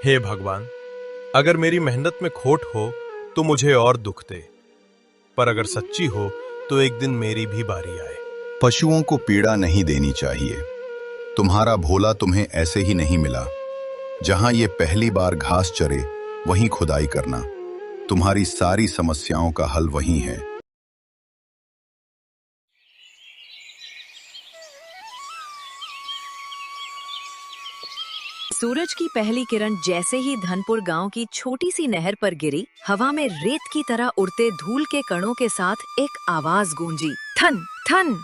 हे भगवान, अगर मेरी मेहनत में खोट हो तो मुझे और दुख दे, पर अगर सच्ची हो तो एक दिन मेरी भी बारी आए। पशुओं को पीड़ा नहीं देनी चाहिए। तुम्हारा भोला तुम्हें ऐसे ही नहीं मिला। जहां ये पहली बार घास चरे वहीं खुदाई करना। तुम्हारी सारी समस्याओं का हल वहीं है। सूरज की पहली किरण जैसे ही धनपुर गांव की छोटी सी नहर पर गिरी, हवा में रेत की तरह उड़ते धूल के कणों के साथ एक आवाज गूंजी, ठन ठन।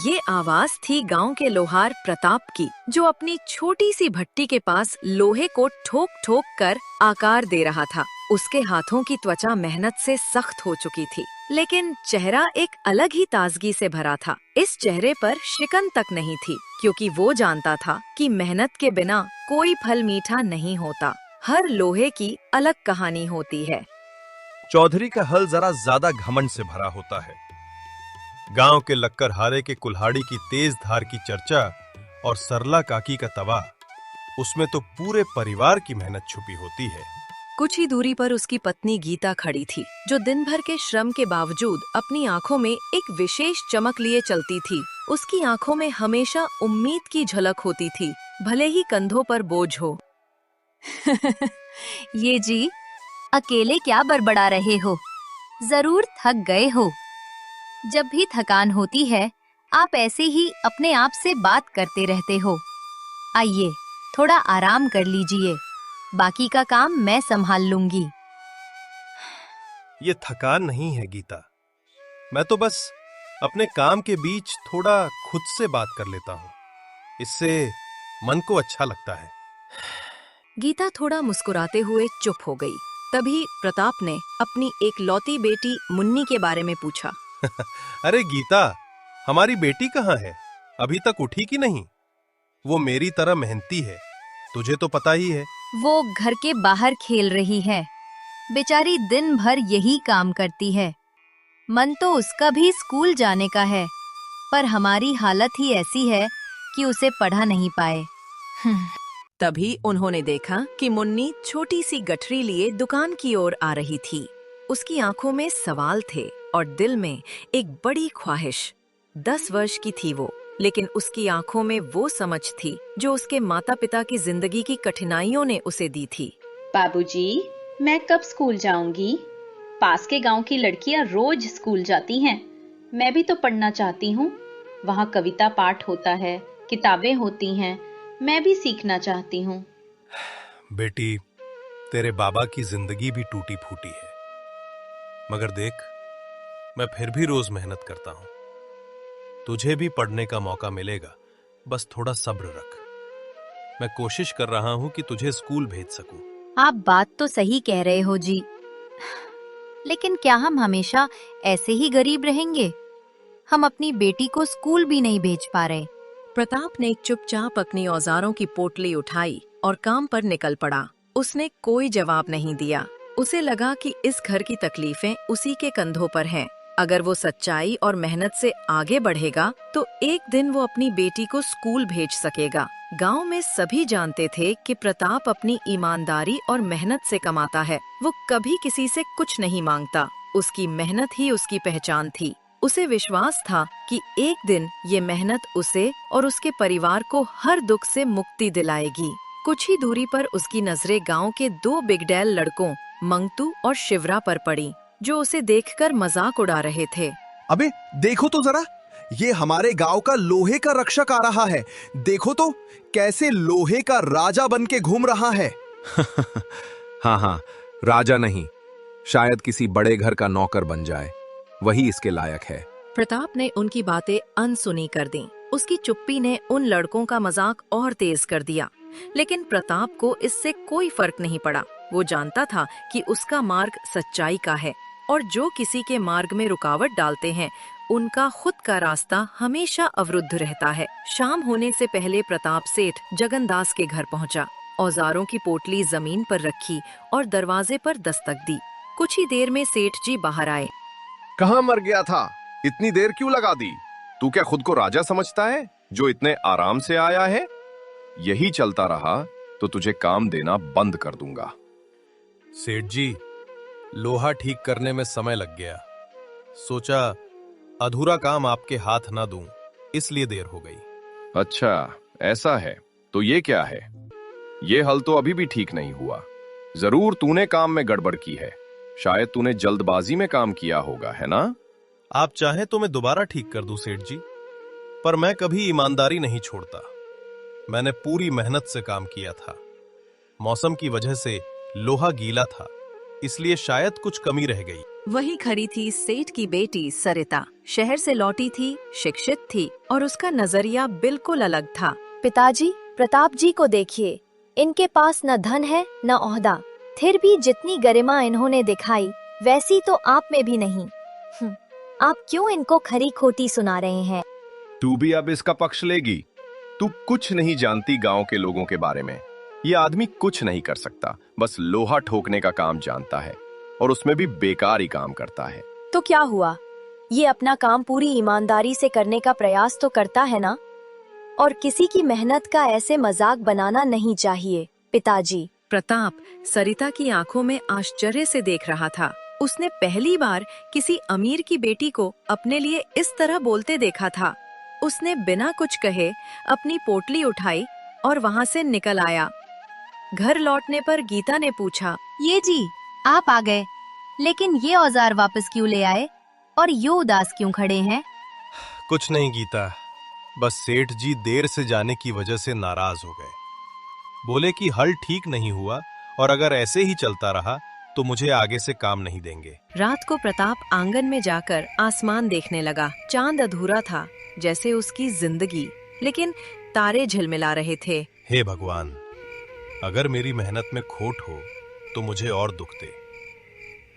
ये आवाज थी गांव के लोहार प्रताप की, जो अपनी छोटी सी भट्टी के पास लोहे को ठोक ठोक कर आकार दे रहा था। उसके हाथों की त्वचा मेहनत से सख्त हो चुकी थी, लेकिन चेहरा एक अलग ही ताजगी से भरा था। इस चेहरे पर शिकन तक नहीं थी, क्योंकि वो जानता था कि मेहनत के बिना कोई फल मीठा नहीं होता। हर लोहे की अलग कहानी होती है। चौधरी का हल जरा ज्यादा घमंड से भरा होता है। गांव के लक्करहारे के कुल्हाड़ी की तेज धार की चर्चा और सरला काकी का तवा, उसमें तो पूरे परिवार की मेहनत छुपी होती है। कुछ ही दूरी पर उसकी पत्नी गीता खड़ी थी, जो दिन भर के श्रम के बावजूद अपनी आंखों में एक विशेष चमक लिए चलती थी। उसकी आंखों में हमेशा उम्मीद की झलक होती थी, भले ही कंधों पर बोझ हो। ये जी, अकेले क्या बड़बड़ा रहे हो? जरूर थक गए हो। जब भी थकान होती है, आप ऐसे ही अपने आप से बात करते रहते हो। आइए, थोड़ा आराम कर लीजिए, बाकी का काम मैं संभाल लूंगी। ये थकान नहीं है गीता, मैं तो बस अपने काम के बीच थोड़ा खुद से बात कर लेता हूँ। इससे मन को अच्छा लगता है। गीता थोड़ा मुस्कुराते हुए चुप हो गई। तभी प्रताप ने अपनी एक लौती बेटी मुन्नी के बारे में पूछा। अरे गीता, हमारी बेटी कहाँ है? अभी तक उठी कि नहीं? वो मेरी तरह मेहनती है, तुझे तो पता ही है। वो घर के बाहर खेल रही है। बेचारी दिन भर यही काम करती है। मन तो उसका भी स्कूल जाने का है, पर हमारी हालत ही ऐसी है कि उसे पढ़ा नहीं पाए। तभी उन्होंने देखा कि मुन्नी छोटी सी गठरी लिए दुकान की ओर आ रही थी। उसकी आंखों में सवाल थे और दिल में एक बड़ी ख्वाहिश। 10 वर्ष की थी वो, लेकिन उसकी आंखों में वो समझ थी जो उसके माता पिता की जिंदगी की कठिनाइयों ने उसे दी थी। बाबूजी, मैं कब स्कूल जाऊंगी? पास के गांव की लड़कियां रोज स्कूल जाती हैं। मैं भी तो पढ़ना चाहती हूँ। वहाँ कविता पाठ होता है, किताबें होती हैं। मैं भी सीखना चाहती हूँ। बेटी, तेरे बाबा की जिंदगी भी टूटी फूटी है, मगर देख, मैं फिर भी रोज मेहनत करता हूँ। तुझे भी पढ़ने का मौका मिलेगा, बस थोड़ा सब्र रख। मैं कोशिश कर रहा हूँ कि तुझे स्कूल भेज सकूं। आप बात तो सही कह रहे हो जी, लेकिन क्या हम हमेशा ऐसे ही गरीब रहेंगे? हम अपनी बेटी को स्कूल भी नहीं भेज पा रहे। प्रताप ने चुपचाप अपनी औजारों की पोटली उठाई और काम पर निकल पड़ा। उसने कोई जवाब नहीं दिया। उसे लगा कि इस घर की तकलीफें उसी के कंधों पर हैं। अगर वो सच्चाई और मेहनत से आगे बढ़ेगा तो एक दिन वो अपनी बेटी को स्कूल भेज सकेगा। गांव में सभी जानते थे कि प्रताप अपनी ईमानदारी और मेहनत से कमाता है। वो कभी किसी से कुछ नहीं मांगता। उसकी मेहनत ही उसकी पहचान थी। उसे विश्वास था कि एक दिन ये मेहनत उसे और उसके परिवार को हर दुख से मुक्ति दिलाएगी। कुछ ही दूरी पर उसकी नजरें गांव के 2 बिगडैल लड़कों मंगतू और शिवरा पर पड़ी, जो उसे देखकर मजाक उड़ा रहे थे। अबे देखो तो जरा, ये हमारे गांव का लोहे का रक्षक आ रहा है। देखो तो कैसे लोहे का राजा बन के घूम रहा है। हाँ हाँ, राजा नहीं, शायद किसी बड़े घर का नौकर बन जाए, वही इसके लायक है। प्रताप ने उनकी बातें अनसुनी कर दी। उसकी चुप्पी ने उन लड़कों का मजाक और तेज कर दिया, लेकिन प्रताप को इससे कोई फर्क नहीं पड़ा। वो जानता था कि उसका मार्ग सच्चाई का है और जो किसी के मार्ग में रुकावट डालते हैं, उनका खुद का रास्ता हमेशा अवरुद्ध रहता है। शाम होने से पहले प्रताप सेठ जगनदास के घर पहुंचा, औजारों की पोटली जमीन पर रखी और दरवाजे पर दस्तक दी। कुछ ही देर में सेठ जी बाहर आए। कहाँ मर गया था? इतनी देर क्यों लगा दी? तू क्या खुद को राजा समझता है जो इतने आराम से आया है? यही चलता रहा तो तुझे काम देना बंद कर दूंगा। सेठ जी, लोहा ठीक करने में समय लग गया। सोचा अधूरा काम आपके हाथ ना दूं, इसलिए देर हो गई। अच्छा, ऐसा है तो ये क्या है? ये हल तो अभी भी ठीक नहीं हुआ। जरूर तूने काम में गड़बड़ की है। शायद तूने जल्दबाजी में काम किया होगा, है ना? आप चाहें तो मैं दोबारा ठीक कर दूं सेठ जी, पर मैं कभी ईमानदारी नहीं छोड़ता। मैंने पूरी मेहनत से काम किया था। मौसम की वजह से लोहा गीला था, इसलिए शायद कुछ कमी रह गई। वही खड़ी थी सेठ की बेटी सरिता। शहर से लौटी थी, शिक्षित थी और उसका नजरिया बिल्कुल अलग था। पिताजी, प्रताप जी को देखिए। इनके पास न धन है न ओहदा, फिर भी जितनी गरिमा इन्होंने दिखाई वैसी तो आप में भी नहीं। आप क्यों इनको खरी खोटी सुना रहे हैं? तू भी अब इसका पक्ष लेगी? तू कुछ नहीं जानती गांव के लोगों के बारे में। ये आदमी कुछ नहीं कर सकता, बस लोहा ठोकने का काम जानता है और उसमें भी बेकार ही काम करता है। तो क्या हुआ? ये अपना काम पूरी ईमानदारी से करने का प्रयास तो करता है ना? और किसी की मेहनत का ऐसे मजाक बनाना नहीं चाहिए पिताजी। प्रताप सरिता की आंखों में आश्चर्य से देख रहा था। उसने पहली बार किसी अमीर की बेटी को अपने लिए इस तरह बोलते देखा था। उसने बिना कुछ कहे अपनी पोटली उठाई और वहाँ से निकल आया। घर लौटने पर गीता ने पूछा, ये जी, आप आ गए, लेकिन ये औजार वापस क्यों ले आए और ये उदास क्यों खड़े हैं? कुछ नहीं गीता, बस सेठ जी देर से जाने की वजह से नाराज हो गए। बोले कि हल ठीक नहीं हुआ और अगर ऐसे ही चलता रहा तो मुझे आगे से काम नहीं देंगे। रात को प्रताप आंगन में जाकर आसमान देखने लगा। चांद अधूरा था जैसे उसकी जिंदगी, लेकिन तारे झिलमिला रहे थे। हे भगवान, अगर मेरी मेहनत में खोट हो तो मुझे और दुख दे,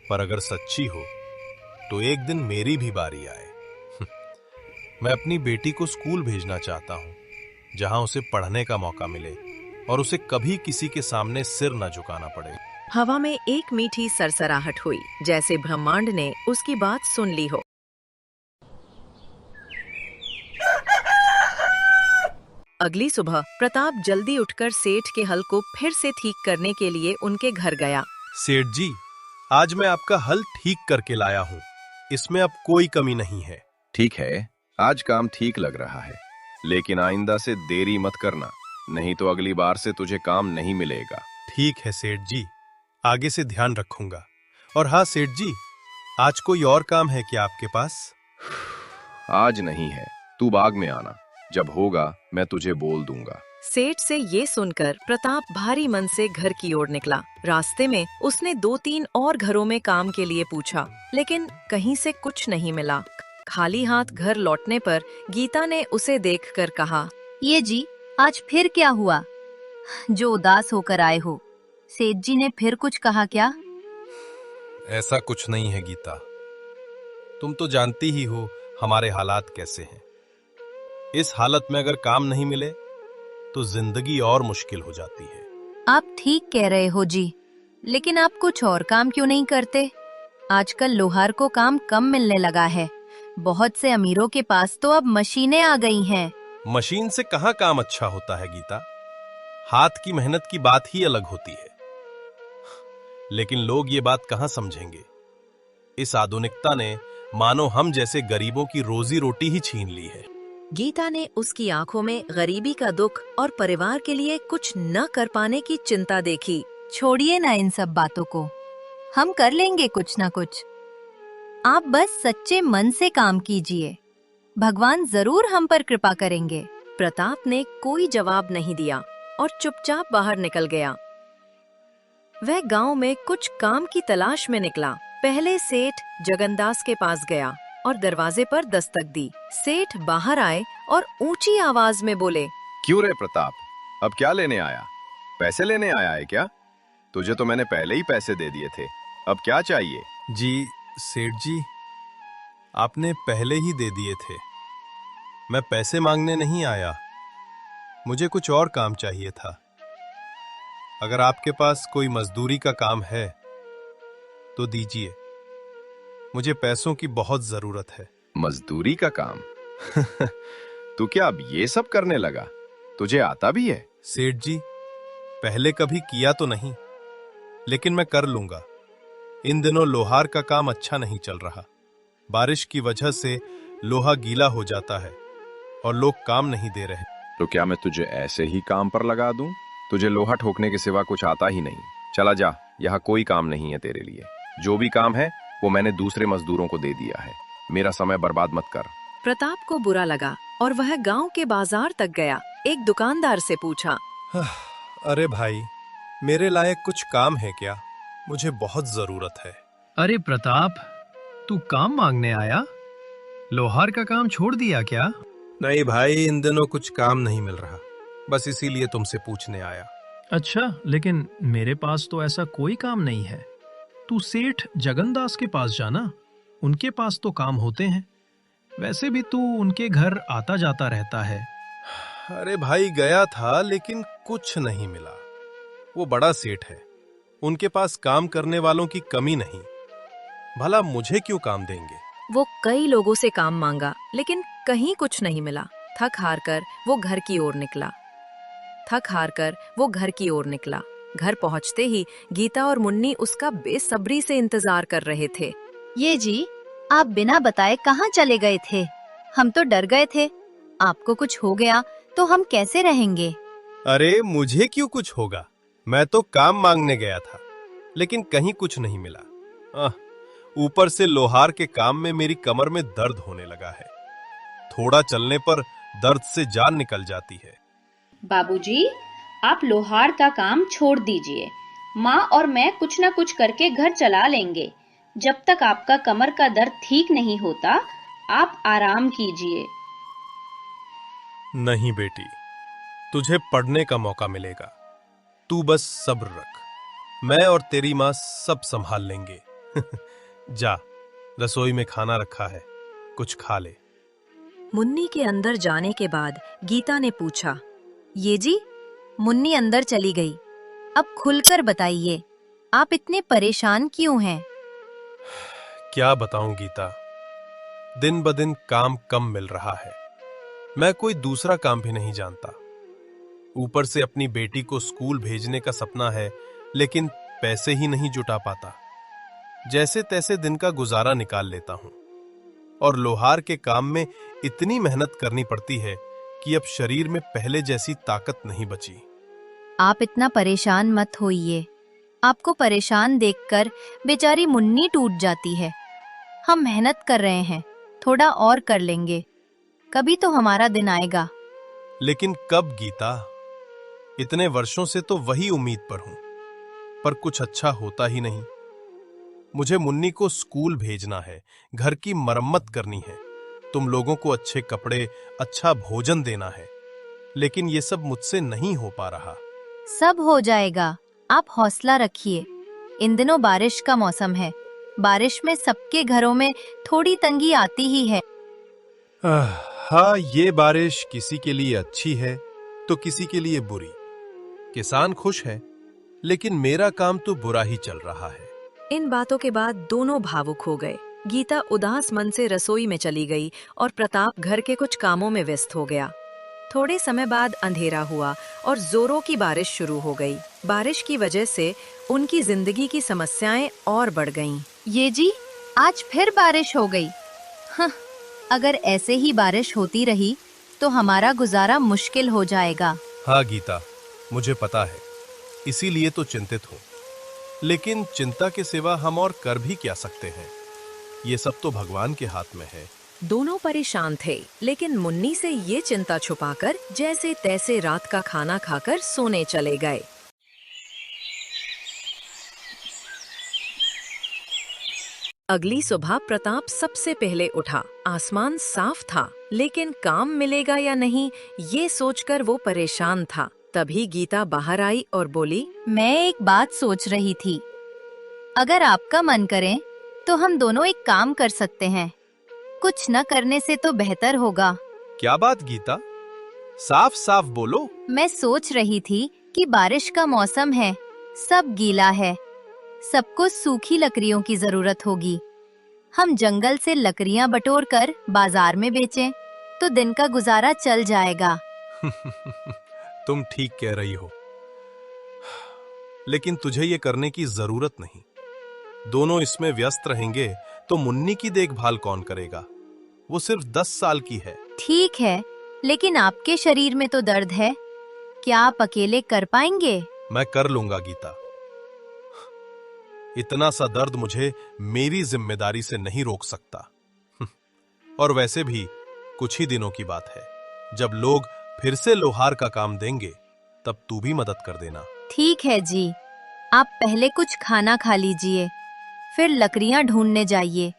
पर अगर सच्ची हो तो एक दिन मेरी भी बारी आए। मैं अपनी बेटी को स्कूल भेजना चाहता हूँ, जहाँ उसे पढ़ने का मौका मिले और उसे कभी किसी के सामने सिर न झुकाना पड़े। हवा में एक मीठी सरसराहट हुई, जैसे ब्रह्मांड ने उसकी बात सुन ली हो। अगली सुबह प्रताप जल्दी उठकर सेठ के हल को फिर से ठीक करने के लिए उनके घर गया। सेठ जी, आज मैं आपका हल ठीक करके लाया हूँ। इसमें अब कोई कमी नहीं है। ठीक है, आज काम ठीक लग रहा है, लेकिन आइंदा से देरी मत करना, नहीं तो अगली बार से तुझे काम नहीं मिलेगा। ठीक है सेठ जी, आगे से ध्यान रखूंगा। और हाँ सेठ जी, आज कोई और काम है क्या आपके पास? आज नहीं है, तू बाग में आना, जब होगा मैं तुझे बोल दूंगा। सेठ से ये सुनकर प्रताप भारी मन से घर की ओर निकला। रास्ते में उसने 2-3 और घरों में काम के लिए पूछा, लेकिन कहीं से कुछ नहीं मिला। खाली हाथ घर लौटने पर गीता ने उसे देखकर कहा, ये जी, आज फिर क्या हुआ जो उदास होकर आए हो? सेठ जी ने फिर कुछ कहा क्या? ऐसा कुछ नहीं है गीता, तुम तो जानती ही हो हमारे हालात कैसे हैं। इस हालत में अगर काम नहीं मिले तो जिंदगी और मुश्किल हो जाती है। आप ठीक कह रहे हो जी, लेकिन आप कुछ और काम क्यों नहीं करते? आजकल लोहार को काम कम मिलने लगा है। बहुत से अमीरों के पास तो अब मशीनें आ गई हैं। मशीन से कहाँ काम अच्छा होता है गीता, हाथ की मेहनत की बात ही अलग होती है। लेकिन लोग ये बात कहाँ समझेंगे। इस आधुनिकता ने मानो हम जैसे गरीबों की रोजी रोटी ही छीन ली है। गीता ने उसकी आंखों में गरीबी का दुख और परिवार के लिए कुछ न कर पाने की चिंता देखी। छोड़िए ना इन सब बातों को, हम कर लेंगे कुछ ना कुछ। आप बस सच्चे मन से काम कीजिए, भगवान जरूर हम पर कृपा करेंगे। प्रताप ने कोई जवाब नहीं दिया और चुपचाप बाहर निकल गया। वह गांव में कुछ काम की तलाश में निकला। पहले सेठ जगन्दास के पास गया और दरवाजे पर दस्तक दी। सेठ बाहर आए और ऊंची आवाज में बोले, क्यों रे प्रताप, अब क्या लेने आया? पैसे लेने आया है क्या? तुझे तो मैंने पहले ही पैसे दे दिए थे, अब क्या चाहिए? जी सेठ जी, आपने पहले ही दे दिए थे। मैं पैसे मांगने नहीं आया, मुझे कुछ और काम चाहिए था। अगर आपके पास कोई मजदूरी का काम है तो दीजिए, मुझे पैसों की बहुत जरूरत है। मजदूरी का काम? तू क्या अब ये सब करने लगा? तुझे आता भी है? सेठ जी, पहले कभी किया तो नहीं, लेकिन मैं कर लूंगा। इन दिनों लोहार का काम अच्छा नहीं चल रहा। बारिश की वजह से लोहा गीला हो जाता है और लोग काम नहीं दे रहे। तो क्या मैं तुझे ऐसे ही काम पर लगा दूं? तुझे लोहा ठोकने के सिवा कुछ आता ही नहीं। चला जा, यहाँ कोई काम नहीं है तेरे लिए। जो भी काम है वो मैंने दूसरे मजदूरों को दे दिया है। मेरा समय बर्बाद मत कर। प्रताप को बुरा लगा और वह गांव के बाजार तक गया। एक दुकानदार से पूछा, अरे भाई, मेरे लायक कुछ काम है क्या? मुझे बहुत जरूरत है। अरे प्रताप, तू काम मांगने आया? लोहार का काम छोड़ दिया क्या? नहीं भाई, इन दिनों कुछ काम नहीं मिल रहा, बस इसीलिए तुमसे पूछने आया। अच्छा, लेकिन मेरे पास तो ऐसा कोई काम नहीं है। तू सेठ जगनदास के पास जाना, उनके पास तो काम होते हैं। वैसे भी तू उनके घर आता जाता रहता है। अरे भाई, गया था लेकिन कुछ नहीं मिला। वो बड़ा सेठ है, उनके पास काम करने वालों की कमी नहीं। भला मुझे क्यों काम देंगे? वो कई लोगों से काम मांगा लेकिन कहीं कुछ नहीं मिला। थक हार कर वो घर की ओर निकला। घर पहुंचते ही गीता और मुन्नी उसका बेसब्री से इंतजार कर रहे थे। ये जी, आप बिना बताए कहाँ चले गए थे? हम तो डर गए थे। आपको कुछ हो गया तो हम कैसे रहेंगे? अरे मुझे क्यों कुछ होगा? मैं तो काम मांगने गया था, लेकिन कहीं कुछ नहीं मिला। ऊपर से लोहार के काम में मेरी कमर में दर्द होने लगा है। थोड़ा चलने पर दर्द से जान निकल जाती है। बाबूजी, आप लोहार का काम छोड़ दीजिए। माँ और मैं कुछ ना कुछ करके घर चला लेंगे। जब तक आपका कमर का दर्द ठीक नहीं होता, आप आराम कीजिए। नहीं बेटी, तुझे पढ़ने का मौका मिलेगा। तू बस सब्र रख, मैं और तेरी माँ सब संभाल लेंगे। जा, रसोई में खाना रखा है, कुछ खा ले। मुन्नी के अंदर जाने के बाद गीता ने पूछा, ये जी, मुन्नी अंदर चली गई। अब खुलकर बताइए, आप इतने परेशान क्यों हैं? क्या बताऊं गीता, दिन ब दिन काम कम मिल रहा है। मैं कोई दूसरा काम भी नहीं जानता। ऊपर से अपनी बेटी को स्कूल भेजने का सपना है, लेकिन पैसे ही नहीं जुटा पाता। जैसे तैसे दिन का गुजारा निकाल लेता हूं, और लोहार के काम में इतनी मेहनत करनी पड़ती है कि अब शरीर में पहले जैसी ताकत नहीं बची। आप इतना परेशान मत होइए। आपको परेशान देखकर बेचारी मुन्नी टूट जाती है। हम मेहनत कर रहे हैं, थोड़ा और कर लेंगे, कभी तो हमारा दिन आएगा। लेकिन कब गीता? इतने वर्षों से तो वही उम्मीद पर हूं, पर कुछ अच्छा होता ही नहीं। मुझे मुन्नी को स्कूल भेजना है, घर की मरम्मत करनी है, तुम लोगों को अच्छे कपड़े, अच्छा भोजन देना है, लेकिन ये सब मुझसे नहीं हो पा रहा। सब हो जाएगा, आप हौसला रखिए। इन दिनों बारिश का मौसम है। बारिश में सबके घरों में थोड़ी तंगी आती ही है। हाँ, ये बारिश किसी के लिए अच्छी है तो किसी के लिए बुरी। किसान खुश है, लेकिन मेरा काम तो बुरा ही चल रहा है। इन बातों के बाद दोनों भावुक हो गए। गीता उदास मन से रसोई में चली गई और प्रताप घर के कुछ कामों में व्यस्त हो गया। थोड़े समय बाद अंधेरा हुआ और जोरों की बारिश शुरू हो गई। बारिश की वजह से उनकी जिंदगी की समस्याएं और बढ़ गईं। ये जी, आज फिर बारिश हो गई। हाँ, अगर ऐसे ही बारिश होती रही तो हमारा गुजारा मुश्किल हो जाएगा। हाँ गीता, मुझे पता है, इसीलिए तो चिंतित हूँ। लेकिन चिंता के सिवा हम और कर भी क्या सकते हैं? ये सब तो भगवान के हाथ में है। दोनों परेशान थे, लेकिन मुन्नी से ये चिंता छुपाकर जैसे तैसे रात का खाना खाकर सोने चले गए। अगली सुबह प्रताप सबसे पहले उठा। आसमान साफ था, लेकिन काम मिलेगा या नहीं ये सोचकर वो परेशान था। तभी गीता बाहर आई और बोली, मैं एक बात सोच रही थी। अगर आपका मन करे तो हम दोनों एक काम कर सकते हैं। कुछ न करने से तो बेहतर होगा। क्या बात गीता? साफ साफ बोलो। मैं सोच रही थी कि बारिश का मौसम है, सब गीला है, सबको सूखी लकड़ियों की जरूरत होगी। हम जंगल से लकड़ियां बटोर कर बाजार में बेचें तो दिन का गुजारा चल जाएगा। तुम ठीक कह रही हो। लेकिन तुझे ये करने की जरूरत नहीं। दोनों इसमें व्यस्त रहेंगे तो मुन्नी की देखभाल कौन करेगा? वो सिर्फ 10 साल की है। ठीक है, लेकिन आपके शरीर में तो दर्द है, क्या आप अकेले कर पाएंगे? मैं कर लूंगा गीता। इतना सा दर्द मुझे मेरी जिम्मेदारी से नहीं रोक सकता। और वैसे भी कुछ ही दिनों की बात है, जब लोग फिर से लोहार का काम देंगे तब तू भी मदद कर देना। ठीक है जी, आप पहले कुछ खाना खा लीजिए, फिर लकड़ियां ढूंढने जाइए।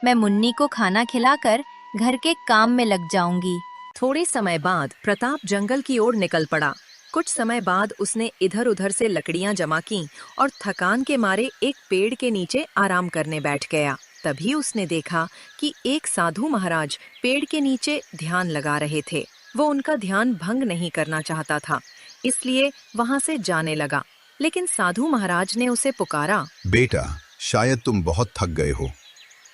मैं मुन्नी को खाना खिलाकर घर के काम में लग जाऊंगी। थोड़े समय बाद प्रताप जंगल की ओर निकल पड़ा। कुछ समय बाद उसने इधर उधर से लकड़ियां जमा की और थकान के मारे एक पेड़ के नीचे आराम करने बैठ गया। तभी उसने देखा कि एक साधु महाराज पेड़ के नीचे ध्यान लगा रहे थे। वो उनका ध्यान भंग नहीं करना चाहता था, इसलिए वहां से जाने लगा। लेकिन साधु महाराज ने उसे पुकारा। बेटा, शायद तुम बहुत थक गए हो,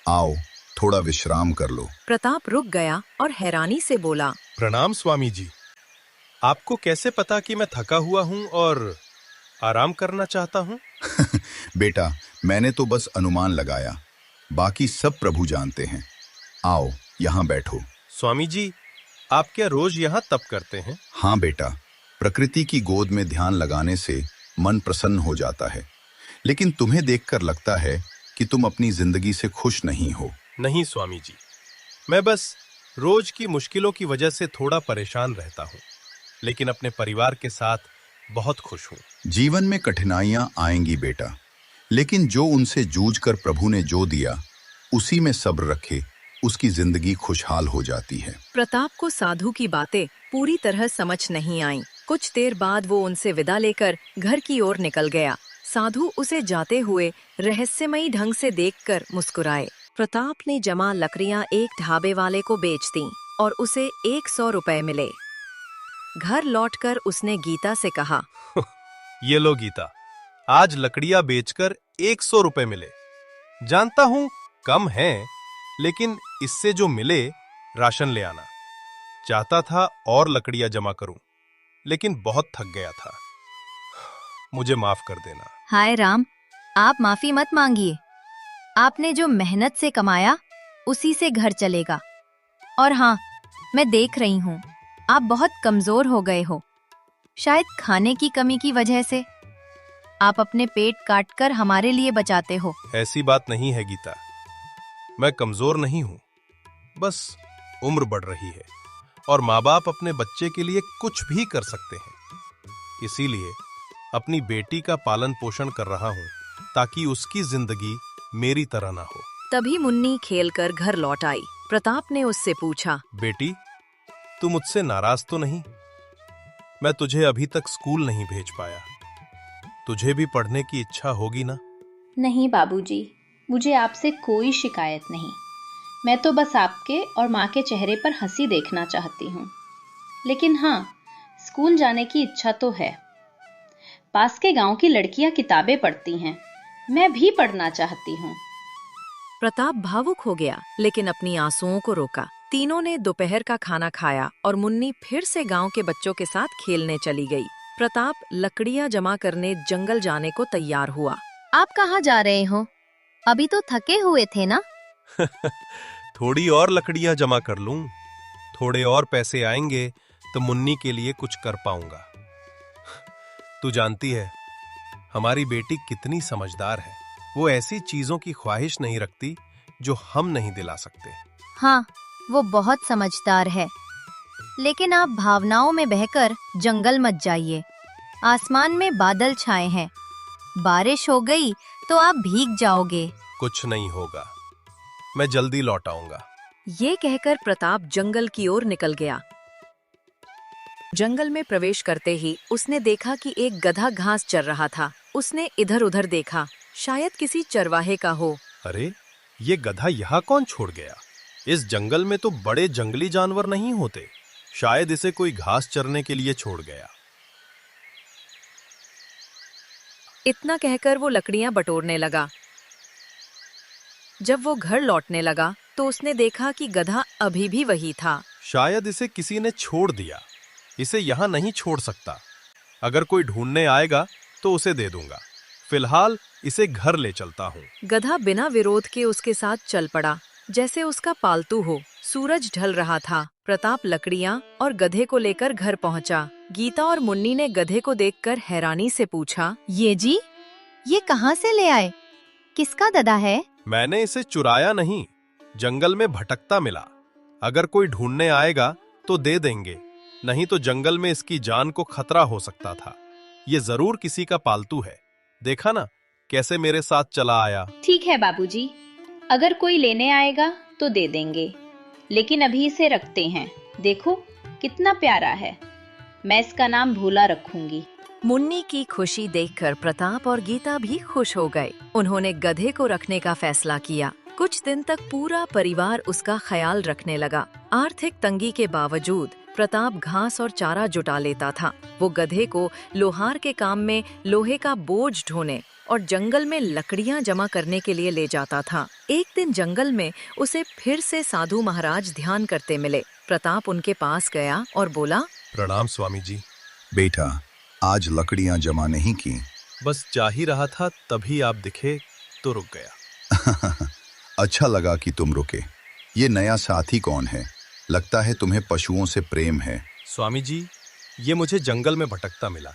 आओ थोड़ा विश्राम कर लो। प्रताप रुक गया और हैरानी से बोला, प्रणाम स्वामी जी। आपको कैसे पता कि मैं थका हुआ हूं और आराम करना चाहता हूं? बेटा, मैंने तो बस अनुमान लगाया, बाकी सब प्रभु जानते हैं। आओ यहाँ बैठो। स्वामी जी, आप क्या रोज यहाँ तप करते हैं? हाँ बेटा, प्रकृति की गोद में ध्यान लगाने से मन प्रसन्न हो जाता है। लेकिन तुम्हें देखकर लगता है कि तुम अपनी जिंदगी से खुश नहीं हो। नहीं स्वामी जी, मैं बस रोज की मुश्किलों की वजह से थोड़ा परेशान रहता हूँ, लेकिन अपने परिवार के साथ बहुत खुश हूँ। जीवन में कठिनाइयां आएंगी बेटा, लेकिन जो उनसे जूझकर प्रभु ने जो दिया उसी में सब्र रखे, उसकी जिंदगी खुशहाल हो जाती है। प्रताप को साधु की बातें पूरी तरह समझ नहीं आईं। कुछ देर बाद वो उनसे विदा लेकर घर की ओर निकल गया। साधु उसे जाते हुए रहस्यमयी ढंग से देखकर मुस्कुराए। प्रताप ने जमा लकड़ियां एक ढाबे वाले को बेच दी और उसे 100 रुपए मिले। घर लौटकर उसने गीता से कहा, ये लो गीता, आज लकड़ियां बेचकर 100 रुपए मिले। जानता हूं कम है, लेकिन इससे जो मिले राशन ले आना। चाहता था और लकड़ियां जमा करूं, लेकिन बहुत थक गया था। मुझे माफ कर देना। हाय राम, आप माफी मत मांगिए। आपने जो मेहनत से कमाया उसी से घर चलेगा। और हाँ, मैं देख रही हूँ आप बहुत कमजोर हो गए हो, शायद खाने की कमी की वजह से। आप अपने पेट काटकर हमारे लिए बचाते हो। ऐसी बात नहीं है गीता, मैं कमजोर नहीं हूं, बस उम्र बढ़ रही है और माँ बाप अपने बच्चे के लिए कुछ भी कर सकते हैं। इसीलिए अपनी बेटी का पालन पोषण कर रहा हूं, ताकि उसकी जिंदगी मेरी तरह ना हो। तभी मुन्नी खेलकर घर लौट आई। प्रताप ने उससे पूछा, बेटी, तू मुझसे नाराज तो नहीं? मैं तुझे अभी तक स्कूल नहीं भेज पाया। तुझे भी पढ़ने की इच्छा होगी ना? नहीं बाबूजी, मुझे आपसे कोई शिकायत नहीं। मैं तो बस आपके और माँ के चेहरे पर हंसी देखना चाहती हूँ। लेकिन हाँ, स्कूल जाने की इच्छा तो है। पास के गांव की लड़कियां किताबें पढ़ती हैं, मैं भी पढ़ना चाहती हूँ। प्रताप भावुक हो गया, लेकिन अपनी आंसुओं को रोका। तीनों ने दोपहर का खाना खाया और मुन्नी फिर से गांव के बच्चों के साथ खेलने चली गई। प्रताप लकड़ियां जमा करने जंगल जाने को तैयार हुआ। आप कहाँ जा रहे हो? अभी तो थके हुए थे ना? थोड़ी और लकड़ियां जमा कर लूं, थोड़े और पैसे आएंगे तो मुन्नी के लिए कुछ कर पाऊंगा। तू जानती है हमारी बेटी कितनी समझदार है। वो ऐसी चीजों की ख्वाहिश नहीं रखती जो हम नहीं दिला सकते। हाँ, वो बहुत समझदार है। लेकिन आप भावनाओं में बहकर जंगल मत जाइए। आसमान में बादल छाए हैं, बारिश हो गई तो आप भीग जाओगे। कुछ नहीं होगा, मैं जल्दी लौट आऊंगा। ये कहकर प्रताप जंगल की ओर निकल गया। जंगल में प्रवेश करते ही उसने देखा कि एक गधा घास चर रहा था। उसने इधर उधर देखा, शायद किसी चरवाहे का हो। अरे, ये गधा यहाँ कौन छोड़ गया? इस जंगल में तो बड़े जंगली जानवर नहीं होते। शायद इसे कोई घास चरने के लिए छोड़ गया। इतना कहकर वो लकड़ियां बटोरने लगा। जब वो घर लौटने लगा तो उसने देखा कि गधा अभी भी वही था। शायद इसे किसी ने छोड़ दिया। इसे यहाँ नहीं छोड़ सकता। अगर कोई ढूंढने आएगा तो उसे दे दूंगा। फिलहाल इसे घर ले चलता हूँ। गधा बिना विरोध के उसके साथ चल पड़ा, जैसे उसका पालतू हो। सूरज ढल रहा था। प्रताप लकड़ियाँ और गधे को लेकर घर पहुँचा। गीता और मुन्नी ने गधे को देखकर हैरानी से पूछा, ये जी, ये कहाँ से ले आए? किसका गधा है? मैंने इसे चुराया नहीं, जंगल में भटकता मिला। अगर कोई ढूंढने आएगा तो दे देंगे, नहीं तो जंगल में इसकी जान को खतरा हो सकता था। ये जरूर किसी का पालतू है। देखा ना कैसे मेरे साथ चला आया। ठीक है बाबूजी, अगर कोई लेने आएगा तो दे देंगे, लेकिन अभी इसे रखते हैं। देखो कितना प्यारा है। मैं इसका नाम भोला रखूंगी। मुन्नी की खुशी देखकर प्रताप और गीता भी खुश हो गए। उन्होंने गधे को रखने का फैसला किया। कुछ दिन तक पूरा परिवार उसका ख्याल रखने लगा। आर्थिक तंगी के बावजूद प्रताप घास और चारा जुटा लेता था। वो गधे को लोहार के काम में लोहे का बोझ ढोने और जंगल में लकड़ियां जमा करने के लिए ले जाता था। एक दिन जंगल में उसे फिर से साधु महाराज ध्यान करते मिले। प्रताप उनके पास गया और बोला, प्रणाम स्वामी जी। बेटा, आज लकड़ियां जमा नहीं की? बस जा ही रहा था, तभी आप दिखे तो रुक गया। अच्छा लगा कि तुम रुके। ये नया साथी कौन है? लगता है तुम्हें पशुओं से प्रेम है। स्वामी जी, ये मुझे जंगल में भटकता मिला।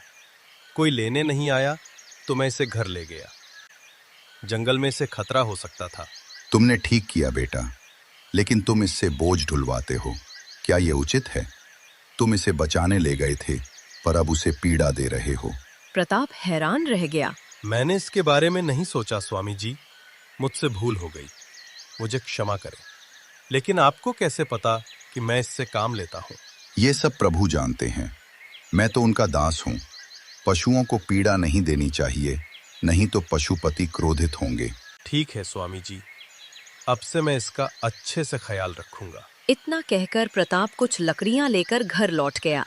कोई लेने नहीं आया तो मैं इसे घर ले गया। जंगल में इसे खतरा हो सकता था। तुमने ठीक किया बेटा, लेकिन तुम इससे बोझ ढुलवाते हो। क्या ये उचित है? तुम इसे बचाने ले गए थे, पर अब उसे पीड़ा दे रहे हो। प्रताप हैरान रह गया। मैंने इसके बारे में नहीं सोचा स्वामी जी, मुझसे भूल हो गई, मुझे क्षमा करें। लेकिन आपको कैसे पता कि मैं इससे काम लेता हूँ? ये सब प्रभु जानते हैं, मैं तो उनका दास हूँ। पशुओं को पीड़ा नहीं देनी चाहिए, नहीं तो पशुपति क्रोधित होंगे। ठीक है स्वामी जी, अब से मैं इसका अच्छे से ख्याल रखूंगा। इतना कहकर प्रताप कुछ लकड़ियां लेकर घर लौट गया।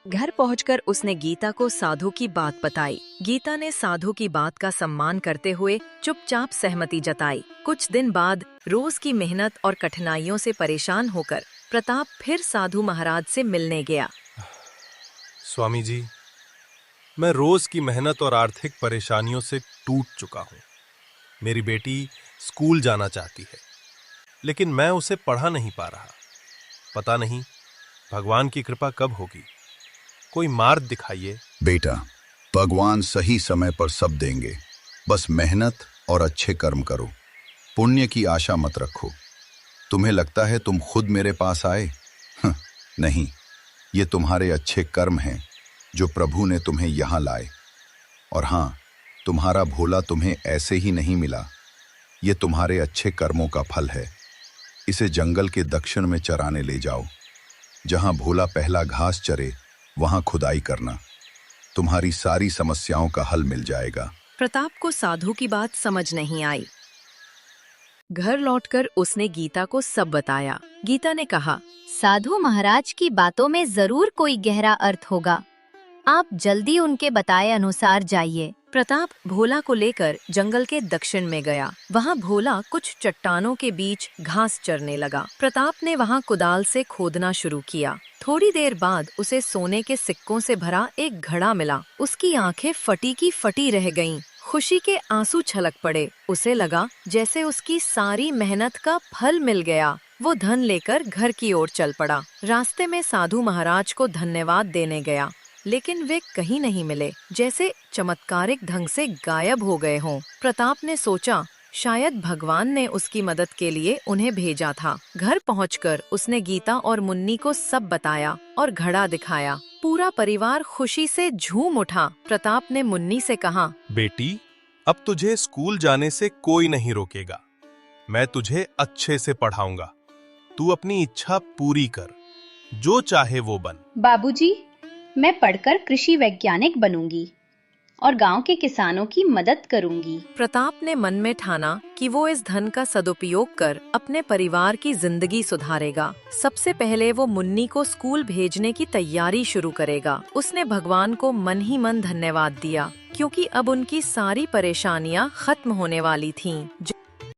घर पहुंचकर उसने गीता को साधु की बात बताई। गीता ने साधु की बात का सम्मान करते हुए चुपचाप सहमति जताई। कुछ दिन बाद रोज की मेहनत और कठिनाइयों से परेशान होकर प्रताप फिर साधु महाराज से मिलने गया। स्वामी जी, मैं रोज की मेहनत और आर्थिक परेशानियों से टूट चुका हूँ। मेरी बेटी स्कूल जाना चाहती है, लेकिन मैं उसे पढ़ा नहीं पा रहा। पता नहीं भगवान की कृपा कब होगी। कोई मार्ग दिखाइए। बेटा, भगवान सही समय पर सब देंगे। बस मेहनत और अच्छे कर्म करो। पुण्य की आशा मत रखो। तुम्हें लगता है तुम खुद मेरे पास आए? नहीं, ये तुम्हारे अच्छे कर्म हैं जो प्रभु ने तुम्हें यहाँ लाए। और हाँ, तुम्हारा भोला तुम्हें ऐसे ही नहीं मिला। ये तुम्हारे अच्छे कर्मों का फल है। इसे जंगल के दक्षिण में चराने ले जाओ। जहाँ भोला पहला घास चरे वहां खुदाई करना। तुम्हारी सारी समस्याओं का हल मिल जाएगा। प्रताप को साधु की बात समझ नहीं आई। घर लौटकर उसने गीता को सब बताया। गीता ने कहा, साधु महाराज की बातों में जरूर कोई गहरा अर्थ होगा। आप जल्दी उनके बताए अनुसार जाइए। प्रताप भोला को लेकर जंगल के दक्षिण में गया। वहाँ भोला कुछ चट्टानों के बीच घास चरने लगा। प्रताप ने वहाँ कुदाल से खोदना शुरू किया। थोड़ी देर बाद उसे सोने के सिक्कों से भरा एक घड़ा मिला। उसकी आंखें फटी की फटी रह गईं। खुशी के आंसू छलक पड़े। उसे लगा जैसे उसकी सारी मेहनत का फल मिल गया। वो धन लेकर घर की ओर चल पड़ा। रास्ते में साधु महाराज को धन्यवाद देने गया, लेकिन वे कहीं नहीं मिले, जैसे चमत्कारिक ढंग से गायब हो गए हों। प्रताप ने सोचा शायद भगवान ने उसकी मदद के लिए उन्हें भेजा था। घर पहुंचकर उसने गीता और मुन्नी को सब बताया और घड़ा दिखाया। पूरा परिवार खुशी से झूम उठा। प्रताप ने मुन्नी से कहा, बेटी, अब तुझे स्कूल जाने से कोई नहीं रोकेगा। मैं तुझे अच्छे से पढ़ाऊंगा। तू अपनी इच्छा पूरी कर, जो चाहे वो बन। बाबूजी, मैं पढ़कर कृषि वैज्ञानिक बनूंगी और गांव के किसानों की मदद करूंगी। प्रताप ने मन में ठाना कि वो इस धन का सदुपयोग कर अपने परिवार की जिंदगी सुधारेगा। सबसे पहले वो मुन्नी को स्कूल भेजने की तैयारी शुरू करेगा। उसने भगवान को मन ही मन धन्यवाद दिया, क्योंकि अब उनकी सारी परेशानियां खत्म होने वाली थीं।